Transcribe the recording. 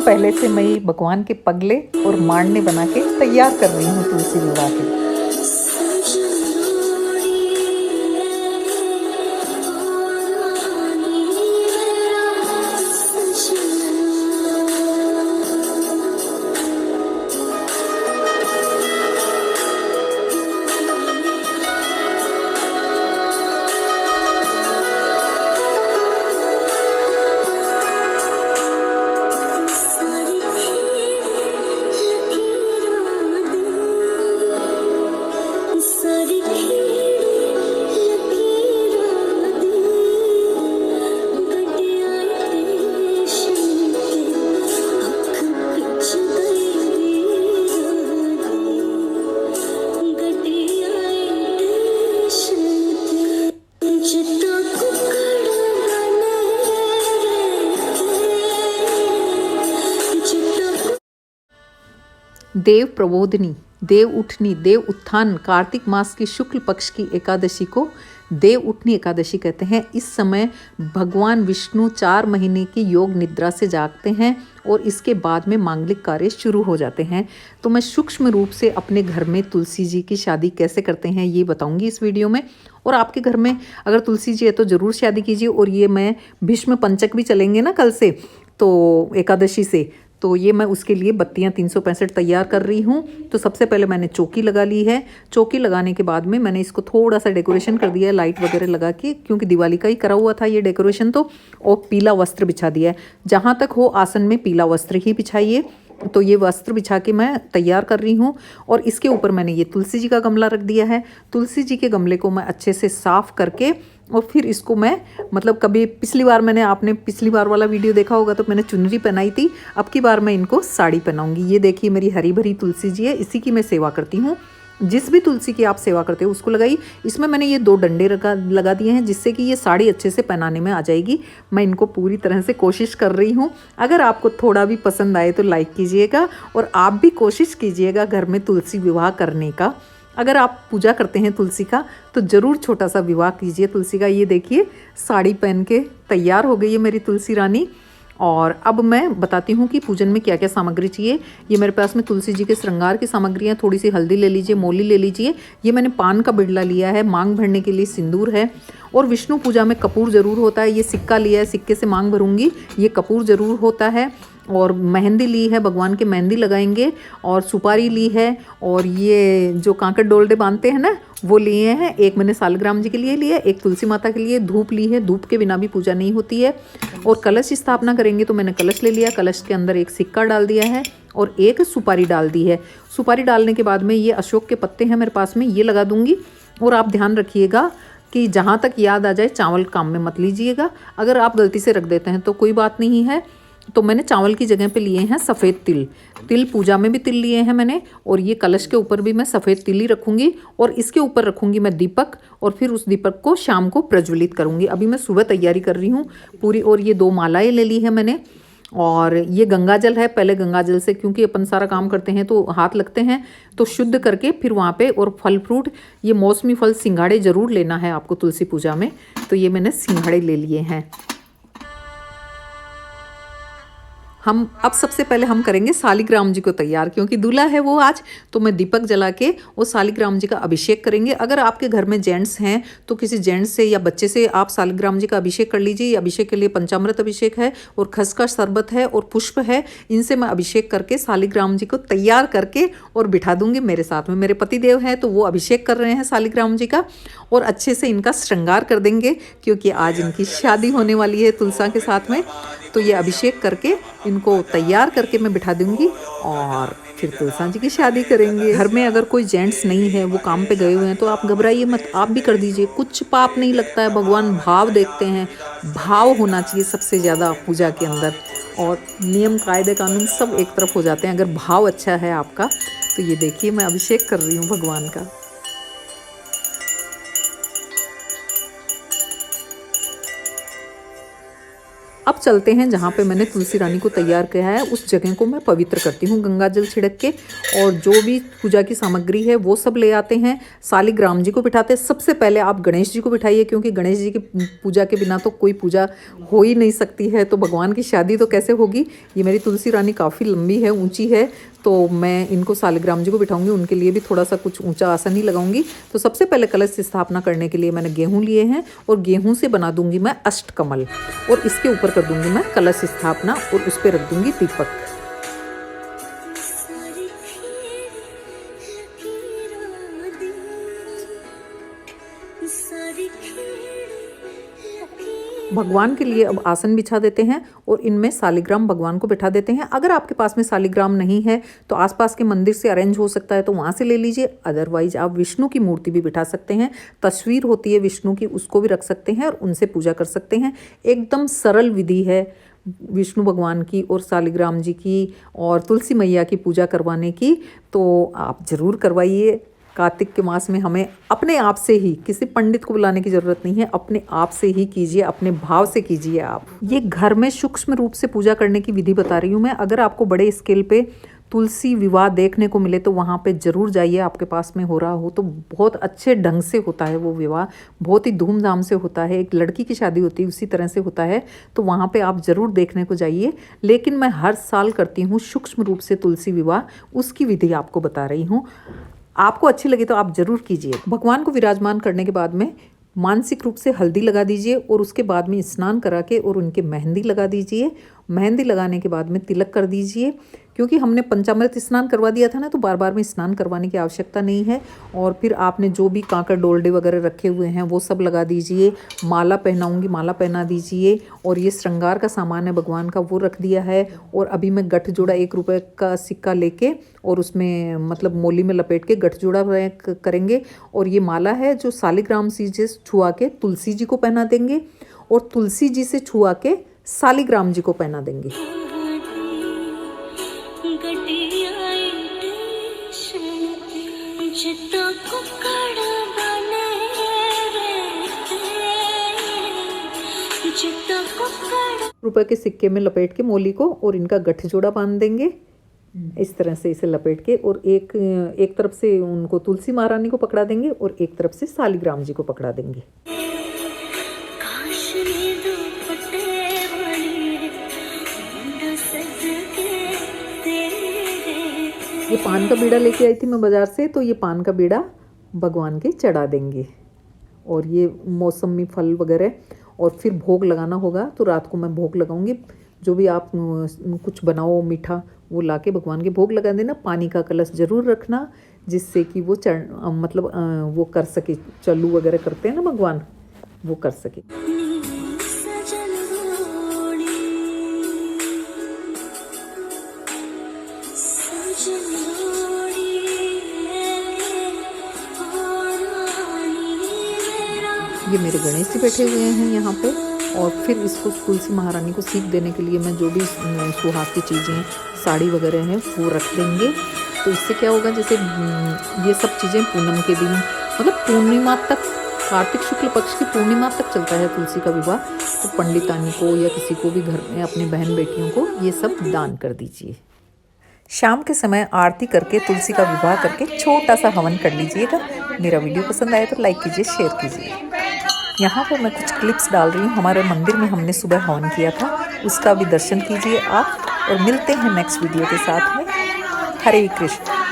पहले से मैं भगवान के पगले और मांडने बना के तैयार कर रही हूँ तुलसी विवाह के। देव प्रबोधिनी, देव उठनी, देव उत्थान कार्तिक मास की शुक्ल पक्ष की एकादशी को देव उठनी एकादशी कहते हैं। इस समय भगवान विष्णु 4 महीने की योग निद्रा से जागते हैं और इसके बाद में मांगलिक कार्य शुरू हो जाते हैं। तो मैं सूक्ष्म रूप से अपने घर में तुलसी जी की शादी कैसे करते हैं ये बताऊंगी इस वीडियो में। और आपके घर में अगर तुलसी जी है तो ज़रूर शादी कीजिए। और ये मैं भीष्म पंचक भी चलेंगे ना कल से, तो एकादशी से, तो ये मैं उसके लिए बत्तियाँ 365 तैयार कर रही हूँ। तो सबसे पहले मैंने चौकी लगा ली है। चौकी लगाने के बाद में मैंने इसको थोड़ा सा डेकोरेशन कर दिया है लाइट वगैरह लगा के, क्योंकि दिवाली का ही करा हुआ था ये डेकोरेशन। तो और पीला वस्त्र बिछा दिया है। जहाँ तक हो आसन में पीला वस्त्र ही बिछाइए। तो ये वस्त्र बिछा के मैं तैयार कर रही हूँ। और इसके ऊपर मैंने ये तुलसी जी का गमला रख दिया है। तुलसी जी के गमले को मैं अच्छे से साफ़ करके और फिर इसको मैं कभी पिछली बार आपने पिछली बार वाला वीडियो देखा होगा तो मैंने चुनरी पहनाई थी। अब की बार मैं इनको साड़ी पहनाऊंगी। ये देखिए मेरी हरी भरी तुलसी जी है, इसी की मैं सेवा करती हूँ। जिस भी तुलसी की आप सेवा करते हो उसको लगाई। इसमें मैंने ये 2 डंडे लगा दिए हैं जिससे कि ये साड़ी अच्छे से पहनाने में आ जाएगी। मैं इनको पूरी तरह से कोशिश कर रही हूँ। अगर आपको थोड़ा भी पसंद आए तो लाइक कीजिएगा और आप भी कोशिश कीजिएगा घर में तुलसी विवाह करने का। अगर आप पूजा करते हैं तुलसी का तो ज़रूर छोटा सा विवाह कीजिए तुलसी का। ये देखिए साड़ी पहन के तैयार हो गई है मेरी तुलसी रानी। और अब मैं बताती हूँ कि पूजन में क्या क्या सामग्री चाहिए। ये मेरे पास में तुलसी जी के श्रृंगार की सामग्रियाँ, थोड़ी सी हल्दी ले लीजिए, मोली ले लीजिए। ये मैंने पान का बिड़ला लिया है, मांग भरने के लिए सिंदूर है। और विष्णु पूजा में कपूर ज़रूर होता है। ये सिक्का लिया है, सिक्के से मांग भरूंगी, ये कपूर ज़रूर होता है। और मेहंदी ली है, भगवान के मेहंदी लगाएंगे। और सुपारी ली है। और ये जो कांकड़ डोलडे बांधते हैं ना वो लिए हैं। एक मैंने सालग्राम जी के लिए लिया, एक तुलसी माता के लिए। धूप ली है, धूप के बिना भी पूजा नहीं होती है। और कलश स्थापना करेंगे तो मैंने कलश ले लिया, कलश के अंदर एक सिक्का डाल दिया है और एक सुपारी डाल दी है। सुपारी डालने के बाद में ये अशोक के पत्ते हैं मेरे पास में, ये लगा दूंगी। और आप ध्यान रखिएगा कि जहाँ तक याद आ जाए चावल काम में मत लीजिएगा। अगर आप गलती से रख देते हैं तो कोई बात नहीं है। तो मैंने चावल की जगह पे लिए हैं सफ़ेद तिल। तिल पूजा में भी तिल लिए हैं मैंने। और ये कलश के ऊपर भी मैं सफ़ेद तिल ही रखूँगी। और इसके ऊपर रखूँगी मैं दीपक। और फिर उस दीपक को शाम को प्रज्वलित करूँगी। अभी मैं सुबह तैयारी कर रही हूँ पूरी। और ये 2 मालाएँ ले ली है मैंने। और ये गंगा जल है। पहले गंगा जल से, क्योंकि अपन सारा काम करते हैं तो हाथ लगते हैं, तो शुद्ध करके फिर वहाँ पे। और फल फ्रूट, ये मौसमी फल सिंघाड़े ज़रूर लेना है आपको तुलसी पूजा में। तो ये मैंने सिंघाड़े ले लिए हैं। हम अब सबसे पहले हम करेंगे सालिग्राम जी को तैयार, क्योंकि दूल्हा है वो आज। तो मैं दीपक जला के वो सालिग्राम जी का अभिषेक करेंगे। अगर आपके घर में जेंट्स हैं तो किसी जेंट्स से या बच्चे से आप सालिग्राम जी का अभिषेक कर लीजिए। ये अभिषेक के लिए पंचामृत अभिषेक है और खसखस शरबत है और पुष्प है। इनसे मैं अभिषेक करके सालिग्राम जी को तैयार करके और बिठा दूंगी मेरे साथ में। मेरे पतिदेव हैं तो वो अभिषेक कर रहे हैं सालिग्राम जी का। और अच्छे से इनका श्रृंगार कर देंगे, क्योंकि आज इनकी शादी होने वाली है तुलसा के साथ में। तो ये अभिषेक करके इनको तैयार करके मैं बिठा दूंगी और फिर तुलसा जी की शादी करेंगे। घर में अगर कोई जेंट्स नहीं है, वो काम पे गए हुए हैं, तो आप घबराइए मत, आप भी कर दीजिए। कुछ पाप नहीं लगता है। भगवान भाव देखते हैं। भाव होना चाहिए सबसे ज़्यादा पूजा के अंदर। और नियम कायदे कानून सब एक तरफ हो जाते हैं अगर भाव अच्छा है आपका। तो ये देखिए मैं अभिषेक कर रही हूँ भगवान का। अब चलते हैं जहाँ पे मैंने तुलसी रानी को तैयार किया है, उस जगह को मैं पवित्र करती हूँ गंगा जल छिड़क के, और जो भी पूजा की सामग्री है वो सब ले आते हैं। सालिग्राम जी को बिठाते हैं। सबसे पहले आप गणेश जी को बिठाइए, क्योंकि गणेश जी की पूजा के बिना तो कोई पूजा हो ही नहीं सकती है, तो भगवान की शादी तो कैसे होगी। ये मेरी तुलसी रानी काफ़ी लंबी है, ऊँची है, तो मैं इनको सालिग्राम जी को बिठाऊंगी, उनके लिए भी थोड़ा सा कुछ ऊंचा आसन ही लगाऊंगी। तो सबसे पहले कलश स्थापना करने के लिए मैंने गेहूं लिए हैं, और गेहूं से बना दूंगी मैं अष्टकमल, और इसके ऊपर कर दूंगी मैं कलश स्थापना, और उस पर रख दूंगी दीपक। भगवान के लिए अब आसन बिछा देते हैं, और इनमें सालिग्राम भगवान को बिठा देते हैं। अगर आपके पास में सालिग्राम नहीं है तो आसपास के मंदिर से अरेंज हो सकता है, तो वहाँ से ले लीजिए। अदरवाइज आप विष्णु की मूर्ति भी बिठा सकते हैं, तस्वीर होती है विष्णु की, उसको भी रख सकते हैं और उनसे पूजा कर सकते हैं। एकदम सरल विधि है विष्णु भगवान की और सालिग्राम जी की और तुलसी मैया की पूजा करवाने की, तो आप ज़रूर करवाइए। कार्तिक के मास में हमें अपने आप से ही, किसी पंडित को बुलाने की ज़रूरत नहीं है, अपने आप से ही कीजिए, अपने भाव से कीजिए आप। ये घर में सूक्ष्म रूप से पूजा करने की विधि बता रही हूँ मैं। अगर आपको बड़े स्केल पे तुलसी विवाह देखने को मिले तो वहाँ पे ज़रूर जाइए, आपके पास में हो रहा हो तो। बहुत अच्छे ढंग से होता है वो विवाह, बहुत ही धूमधाम से होता है, एक लड़की की शादी होती है उसी तरह से होता है, तो वहाँ पे आप ज़रूर देखने को जाइए। लेकिन मैं हर साल करती हूँ सूक्ष्म रूप से तुलसी विवाह, उसकी विधि आपको बता रही हूँ। आपको अच्छी लगी तो आप ज़रूर कीजिए। भगवान को विराजमान करने के बाद में मानसिक रूप से हल्दी लगा दीजिए, और उसके बाद में स्नान करा के और उनके मेहंदी लगा दीजिए। मेहंदी लगाने के बाद में तिलक कर दीजिए, क्योंकि हमने पंचामृत स्नान करवा दिया था ना, तो बार बार में स्नान करवाने की आवश्यकता नहीं है। और फिर आपने जो भी कांकर डोलडे वगैरह रखे हुए हैं वो सब लगा दीजिए। माला पहनाऊंगी, माला पहना दीजिए। और ये श्रृंगार का सामान है भगवान का, वो रख दिया है। और अभी मैं गठ जोड़ा 1 रुपये का सिक्का लेके और उसमें मतलब मोली में लपेट के गठ जोड़ा करेंगे। और ये माला है जो सालिग्राम जी से छुआ के तुलसी जी को पहना देंगे, और तुलसी जी से छुआ के सालिग्राम जी को पहना देंगे। रुपए के सिक्के में लपेट के मोली को, और इनका गठजोड़ा बांध देंगे इस तरह से, इसे लपेट के। और एक तरफ से उनको तुलसी महारानी को पकड़ा देंगे और एक तरफ से सालिग्राम जी को पकड़ा देंगे। ये पान का बीड़ा लेके आई थी मैं बाज़ार से, तो ये पान का बीड़ा भगवान के चढ़ा देंगे। और ये मौसमी फल वगैरह, और फिर भोग लगाना होगा तो रात को मैं भोग लगाऊंगी। जो भी आप कुछ बनाओ मीठा वो लाके भगवान के भोग लगा देना। पानी का कलश ज़रूर रखना, जिससे कि वो मतलब वो कर सके, चल्लू वगैरह करते हैं ना भगवान, वो कर सके। ये मेरे गणेश जी बैठे हुए हैं यहाँ पे, और फिर इसको तुलसी महारानी को सीख देने के लिए मैं जो भी सुहाग की चीज़ें, साड़ी वगैरह हैं वो रख देंगे। तो इससे क्या होगा, जैसे ये सब चीज़ें पूनम के दिन, मतलब पूर्णिमा तक, कार्तिक शुक्ल पक्ष की पूर्णिमा तक चलता है तुलसी का विवाह। तो पंडितानी को या किसी को भी घर में अपनी बहन बेटियों को ये सब दान कर दीजिए। शाम के समय आरती करके तुलसी का विवाह करके छोटा सा हवन कर लीजिएगा। मेरा वीडियो पसंद आए तो लाइक कीजिए, शेयर कीजिए। यहाँ पर मैं कुछ क्लिप्स डाल रही हूँ, हमारे मंदिर में हमने सुबह हवन किया था, उसका भी दर्शन कीजिए आप। और मिलते हैं नेक्स्ट वीडियो के साथ में। हरे कृष्ण।